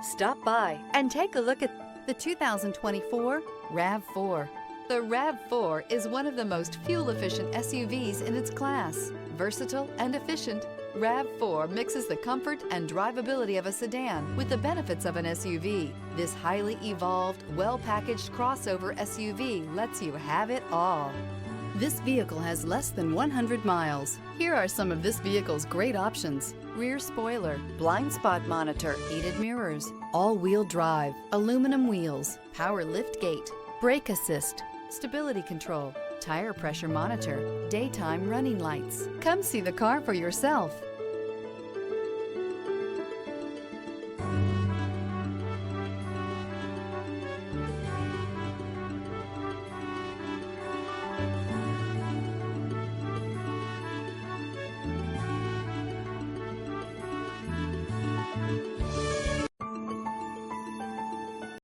Stop by and take a look at the 2024 RAV4. The RAV4 is one of the most fuel-efficient SUVs in its class. Versatile and efficient, RAV4 mixes the comfort and drivability of a sedan with the benefits of an SUV. This highly evolved, well-packaged crossover SUV lets you have it all. This vehicle has less than 100 miles. Here are some of this vehicle's great options: rear spoiler, blind spot monitor, heated mirrors, all-wheel drive, aluminum wheels, power lift gate, brake assist, stability control, tire pressure monitor, daytime running lights. Come see the car for yourself.